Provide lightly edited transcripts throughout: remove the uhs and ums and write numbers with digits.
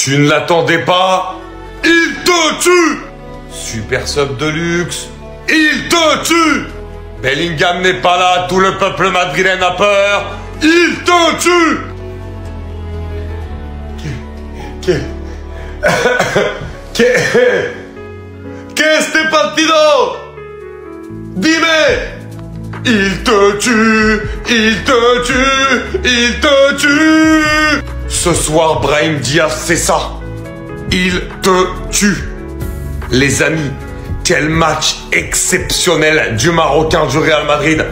Tu ne l'attendais pas? Il te tue! Super sub de luxe, il te tue! Bellingham n'est pas là, tout le peuple madrilène a peur, il te tue! Qu'est-ce que partido? Dime! Il te tue, il te tue, il te tue! Ce soir, Brahim Diaz, c'est ça. Il te tue. Les amis, quel match exceptionnel du Marocain du Real Madrid.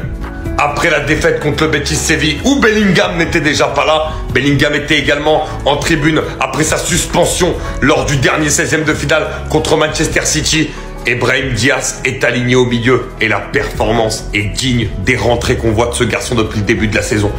Après la défaite contre le Betis Séville, où Bellingham n'était déjà pas là. Bellingham était également en tribune après sa suspension lors du dernier 16e de finale contre Manchester City. Et Brahim Diaz est aligné au milieu et la performance est digne des rentrées qu'on voit de ce garçon depuis le début de la saison.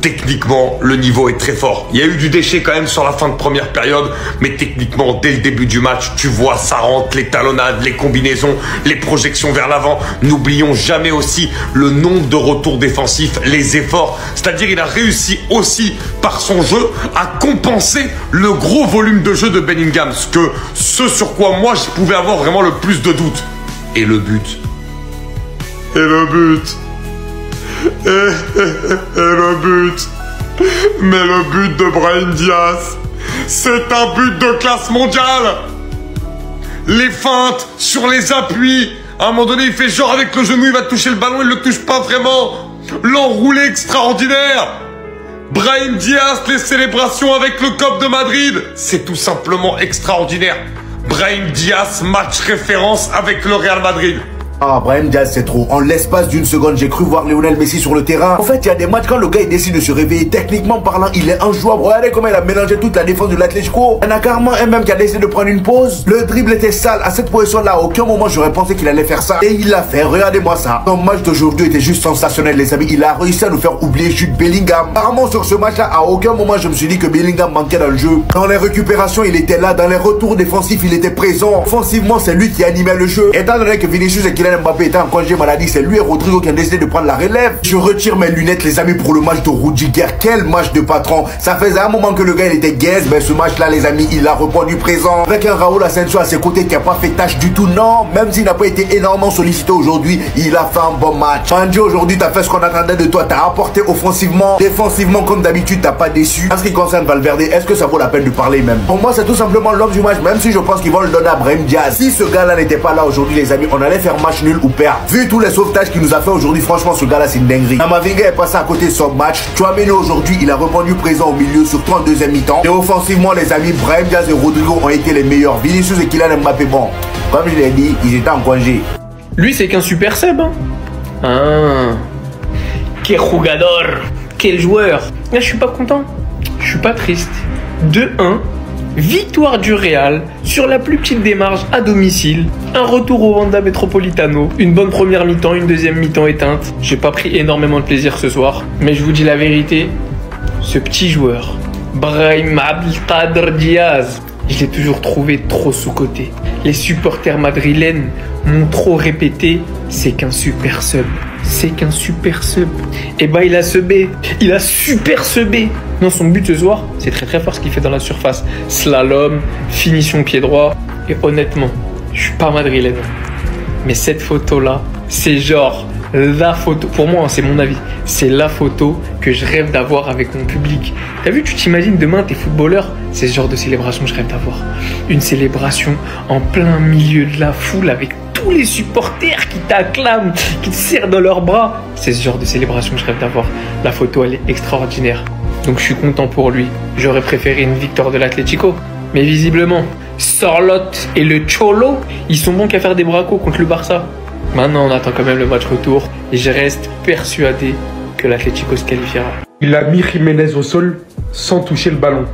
Techniquement, le niveau est très fort. Il y a eu du déchet quand même sur la fin de première période, mais techniquement, dès le début du match, tu vois, ça rentre, les talonnades, les combinaisons, les projections vers l'avant. N'oublions jamais aussi le nombre de retours défensifs, les efforts. C'est-à-dire, il a réussi aussi, par son jeu, à compenser le gros volume de jeu de Bellingham. Ce sur quoi moi, je pouvais avoir vraiment le plus de doutes. Et le but. Et le but. Et le but. Mais le but de Brahim Diaz, c'est un but de classe mondiale. Les feintes sur les appuis. À un moment donné, il fait genre avec le genou, il va toucher le ballon, il ne le touche pas vraiment. L'enroulé extraordinaire. Brahim Diaz, les célébrations avec le COP de Madrid. C'est tout simplement extraordinaire. Brahim Diaz, match référence avec le Real Madrid. Ah, Brahim Diaz, c'est trop. En l'espace d'une seconde, j'ai cru voir Lionel Messi sur le terrain. En fait, il y a des matchs quand le gars il décide de se réveiller. Techniquement parlant, il est injouable. Regardez comment il a mélangé toute la défense de l'Atlético. Il y en a carrément un même qui a décidé de prendre une pause. Le dribble était sale. À cette position-là, à aucun moment j'aurais pensé qu'il allait faire ça. Et il l'a fait. Regardez-moi ça. Son match d'aujourd'hui était juste sensationnel, les amis. Il a réussi à nous faire oublier Jude Bellingham. Apparemment, sur ce match-là, à aucun moment je me suis dit que Bellingham manquait dans le jeu. Dans les récupérations, il était là. Dans les retours défensifs, il était présent. Offensivement, c'est lui qui animait le jeu. Étant donné que Vinicius et Kylian Mbappé étaient en congé maladie, c'est lui et Rodrigo qui ont décidé de prendre la relève. Je retire mes lunettes, les amis, pour le match de Rudiger. Quel match de patron. Ça faisait un moment que le gars il était gaze, mais ce match-là, les amis, il a répondu présent. Avec un Raúl Asensio à ses côtés qui n'a pas fait tâche du tout. Non, même s'il n'a pas été énormément sollicité aujourd'hui, il a fait un bon match. Andy, aujourd'hui, t'as fait ce qu'on attendait de toi. T'as apporté offensivement. Défensivement, comme d'habitude, t'as pas déçu. En ce qui concerne Valverde, est-ce que ça vaut la peine de parler même? Pour moi, c'est tout simplement l'homme du match, même si je pense qu'ils vont le donner à Brahim Diaz. Si ce gars-là n'était pas là aujourd'hui, les amis, on allait faire match nul ou perdre. Vu tous les sauvetages qu'il nous a fait aujourd'hui, franchement, ce gars-là, c'est une dinguerie. Camavinga est passé à côté de son match. Tchouaméni aujourd'hui, il a répondu présent au milieu, surtout en deuxième mi-temps. Et offensivement, les amis, Brahim Diaz et Rodrigo ont été les meilleurs. Vinicius et Kylian Mbappé, bon, comme je l'ai dit, ils étaient en congé. Lui, c'est qu'un super sub. Hein. Ah. Quel jugador. Quel joueur. Là, je suis pas content. Je suis pas triste. 2-1. Victoire du Real sur la plus petite démarche à domicile. Un retour au Wanda Metropolitano. Une bonne première mi-temps, une deuxième mi-temps éteinte. J'ai pas pris énormément de plaisir ce soir. Mais je vous dis la vérité, ce petit joueur, Brahim Abdelkader Diaz, je l'ai toujours trouvé trop sous-coté. Les supporters madrilènes m'ont trop répété, c'est qu'un super sub. C'est qu'un super sub. Et bah il a subé. Il a super subé. Non, son but ce soir, c'est très très fort ce qu'il fait dans la surface. Slalom, finition pied droit. Et honnêtement, je suis pas madrilène. Mais cette photo-là, c'est genre la photo. Pour moi, c'est mon avis. C'est la photo que je rêve d'avoir avec mon public. T'as vu, tu t'imagines demain, t'es footballeur. C'est ce genre de célébration que je rêve d'avoir. Une célébration en plein milieu de la foule avec tous les supporters qui t'acclament, qui te serrent dans leurs bras. C'est ce genre de célébration que je rêve d'avoir. La photo, elle est extraordinaire. Donc je suis content pour lui. J'aurais préféré une victoire de l'Atlético. Mais visiblement, Sorloth et le Cholo, ils sont bons qu'à faire des bracos contre le Barça. Maintenant, on attend quand même le match retour. Et je reste persuadé que l'Atlético se qualifiera. Il a mis Jiménez au sol sans toucher le ballon.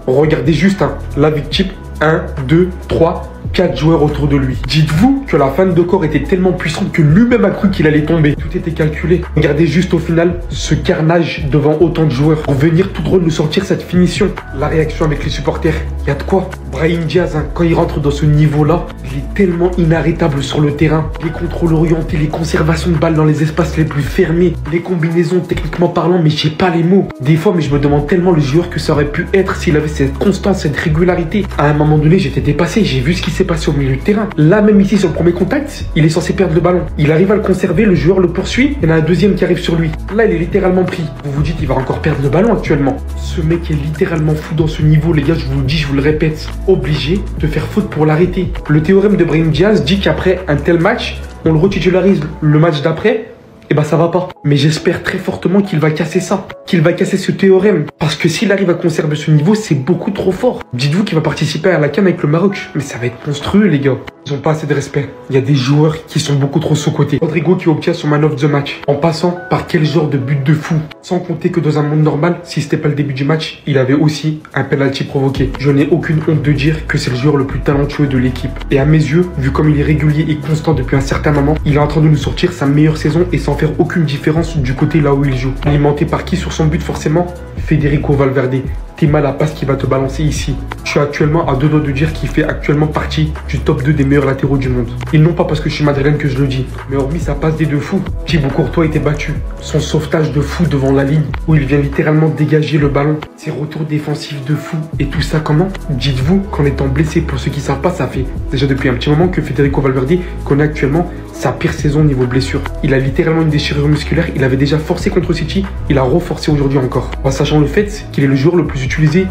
Regardez juste la victime. 1, 2, 3, 4 joueurs autour de lui. Dites-vous que la fan de corps était tellement puissante que lui-même a cru qu'il allait tomber. Tout était calculé. Regardez juste au final ce carnage devant autant de joueurs pour venir tout droit nous sortir cette finition. La réaction avec les supporters, il y a de quoi. Brahim Diaz, hein, quand il rentre dans ce niveau-là, il est tellement inarrêtable sur le terrain. Les contrôles orientés, les conservations de balles dans les espaces les plus fermés, les combinaisons techniquement parlant, mais j'ai pas les mots. Des fois, mais je me demande tellement le joueur que ça aurait pu être s'il avait cette constance, cette régularité. À un moment donné, j'étais dépassé, j'ai vu ce qui s'est passé au milieu de terrain. Là, même ici, sur le premier contact, il est censé perdre le ballon. Il arrive à le conserver, le joueur le poursuit, il y en a un deuxième qui arrive sur lui. Là, il est littéralement pris. Vous vous dites, il va encore perdre le ballon actuellement. Ce mec est littéralement fou dans ce niveau, les gars, je vous le dis, je vous le répète. Obligé de faire faute pour l'arrêter. Le théorème de Brahim Diaz dit qu'après un tel match, on le retitularise le match d'après, et bah ça va pas. Mais j'espère très fortement qu'il va casser ça, qu'il va casser ce théorème. Parce que s'il arrive à conserver ce niveau, c'est beaucoup trop fort. Dites-vous qu'il va participer à la CAN avec le Maroc. Mais ça va être monstrueux, les gars. Ils ont pas assez de respect. Il y a des joueurs qui sont beaucoup trop sous-cotés. Rodrigo qui obtient son man of the match. En passant par quel genre de but de fou. Sans compter que dans un monde normal, si c'était pas le début du match, il avait aussi un penalty provoqué. Je n'ai aucune honte de dire que c'est le joueur le plus talentueux de l'équipe. Et à mes yeux, vu comme il est régulier et constant depuis un certain moment, il est en train de nous sortir sa meilleure saison et sans faire aucune différence du côté là où il joue. Alimenté par qui sur son but forcément? Federico Valverde. T'es mal à passe qui va te balancer ici. Je suis actuellement à 2 doigts de dire qu'il fait actuellement partie du top 2 des meilleurs latéraux du monde. Et non pas parce que je suis madrilène que je le dis, mais hormis sa passe des deux fous. Thibaut Courtois était battu. Son sauvetage de fou devant la ligne, où il vient littéralement dégager le ballon. Ses retours défensifs de fou. Et tout ça comment? Dites-vous qu'en étant blessé, pour ceux qui ne savent pas, ça fait déjà depuis un petit moment que Federico Valverde connaît actuellement sa pire saison niveau blessure. Il a littéralement une déchirure musculaire, il avait déjà forcé contre City, il a reforcé aujourd'hui encore. En sachant le fait qu'il est le joueur le plus utilisé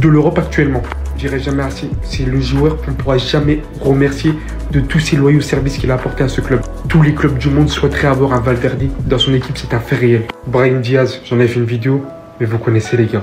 de l'Europe actuellement. Je dirais jamais assez. C'est le joueur qu'on ne pourra jamais remercier de tous ses loyaux services qu'il a apportés à ce club. Tous les clubs du monde souhaiteraient avoir un Valverde dans son équipe, c'est un fait réel. Brahim Diaz, j'en ai fait une vidéo, mais vous connaissez les gars.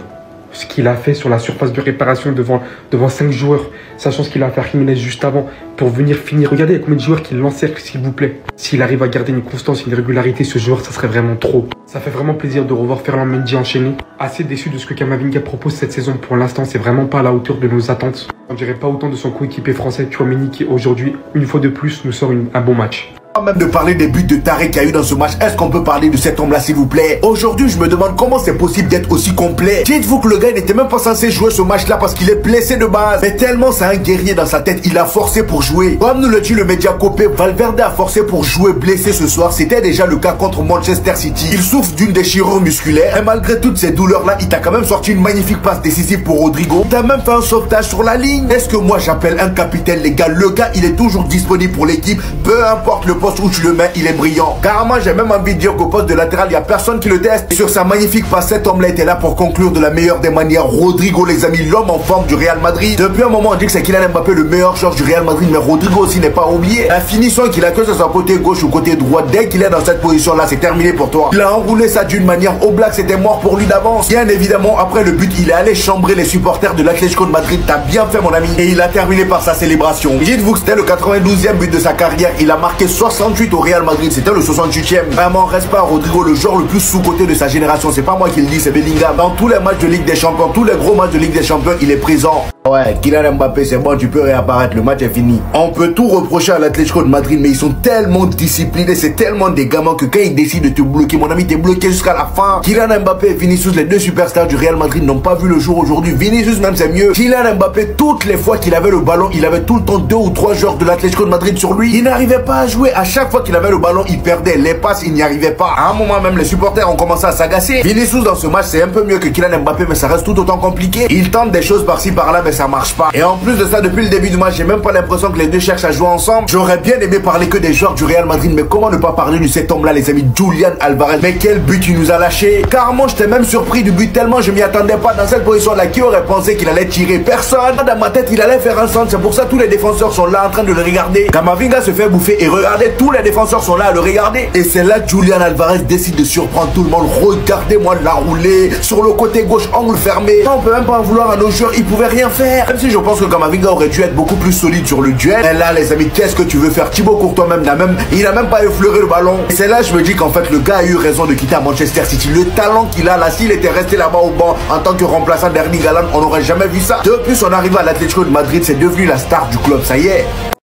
Ce qu'il a fait sur la surface de réparation devant 5 joueurs, sachant ce qu'il a fait à Jiménez juste avant pour venir finir. Regardez, il y a combien de joueurs qui l'encerclent, s'il vous plaît. S'il arrive à garder une constance, une régularité, ce joueur, ça serait vraiment trop. Ça fait vraiment plaisir de revoir Ferland Mendy enchaîner. Assez déçu de ce que Camavinga propose cette saison. Pour l'instant, c'est vraiment pas à la hauteur de nos attentes. On dirait pas autant de son coéquipier français, Tchouaméni, qui aujourd'hui, une fois de plus, nous sort un bon match. Même de parler des buts de taré qu'il y a eu dans ce match, est-ce qu'on peut parler de cet homme-là, s'il vous plaît? Aujourd'hui, je me demande comment c'est possible d'être aussi complet. Dites-vous que le gars n'était même pas censé jouer ce match-là parce qu'il est blessé de base. Mais tellement c'est un guerrier dans sa tête, il a forcé pour jouer. Comme nous le dit le média Copé, Valverde a forcé pour jouer blessé ce soir. C'était déjà le cas contre Manchester City. Il souffre d'une déchirure musculaire et malgré toutes ces douleurs-là, il t'a quand même sorti une magnifique passe décisive pour Rodrigo. Il t'a même fait un sauvetage sur la ligne. Est-ce que moi j'appelle un capitaine, les gars? Le gars, il est toujours disponible pour l'équipe. Peu importe le poste où tu le mets, il est brillant. Carrément, j'ai même envie de dire qu'au poste de latéral, il n'y a personne qui le teste. Et sur sa magnifique passe, cet homme-là était là pour conclure de la meilleure des manières. Rodrigo, les amis, l'homme en forme du Real Madrid. Depuis un moment, on dit que c'est Kylian Mbappé le meilleur joueur du Real Madrid, mais Rodrigo aussi n'est pas oublié. La finition qu'il a que sur son côté gauche ou côté droit, dès qu'il est dans cette position-là, c'est terminé pour toi. Il a enroulé ça d'une manière au black, c'était mort pour lui d'avance. Bien évidemment, après le but, il est allé chambrer les supporters de l'Atlético de Madrid. T'as bien fait, mon ami. Et il a terminé par sa célébration. Dites-vous que c'était le 92e but de sa carrière. Il a marqué 68 au Real Madrid. C'était le 68e. Vraiment, reste pas Rodrigo, le joueur le plus sous-côté de sa génération. C'est pas moi qui le dis, c'est Bellingham. Dans tous les matchs de Ligue des Champions, tous les gros matchs de Ligue des Champions, il est présent. Ouais, Kylian Mbappé, c'est bon, tu peux réapparaître, le match est fini. On peut tout reprocher à l'Atlético de Madrid, mais ils sont tellement disciplinés, c'est tellement des gamins que quand ils décident de te bloquer, mon ami, t'es bloqué jusqu'à la fin. Kylian Mbappé et Vinicius, les deux superstars du Real Madrid, n'ont pas vu le jour aujourd'hui. Vinicius même, c'est mieux. Kylian Mbappé, toutes les fois qu'il avait le ballon, il avait tout le temps 2 ou 3 joueurs de l'Atlético de Madrid sur lui. Il n'arrivait pas à jouer. À chaque fois qu'il avait le ballon, il perdait. Les passes, il n'y arrivait pas. À un moment même, les supporters ont commencé à s'agacer. Vinicius, dans ce match, c'est un peu mieux que Kylian Mbappé, mais ça reste tout autant compliqué. Il tente des choses par-ci par-là, mais ça marche pas. Et en plus de ça, depuis le début du match, j'ai même pas l'impression que les deux cherchent à jouer ensemble. J'aurais bien aimé parler que des joueurs du Real Madrid, mais comment ne pas parler de cet homme-là, les amis, Julian Alvarez. Mais quel but il nous a lâché. Carrément, j'étais même surpris du but tellement je m'y attendais pas. Dans cette position-là, qui aurait pensé qu'il allait tirer? Personne. Dans ma tête, il allait faire un centre. C'est pour ça que tous les défenseurs sont là en train de le regarder. Camavinga se fait bouffer et regardez, tous les défenseurs sont là à le regarder. Et c'est là que Julian Alvarez décide de surprendre tout le monde. Regardez-moi la rouler sur le côté gauche, angle fermé. On peut même pas en vouloir à nos joueurs, ils pouvaient rien faire. perd. Même si je pense que Camavinga aurait dû être beaucoup plus solide sur le duel. Et là, les amis, qu'est-ce que tu veux faire? Thibaut Courtois il a même pas effleuré le ballon. Et c'est là je me dis qu'en fait le gars a eu raison de quitter à Manchester City. Le talent qu'il a là, s'il était resté là-bas au banc en tant que remplaçant d'Erling Haaland, on n'aurait jamais vu ça. De plus, on arrive à l'Atlético de Madrid, c'est devenu la star du club, ça y est.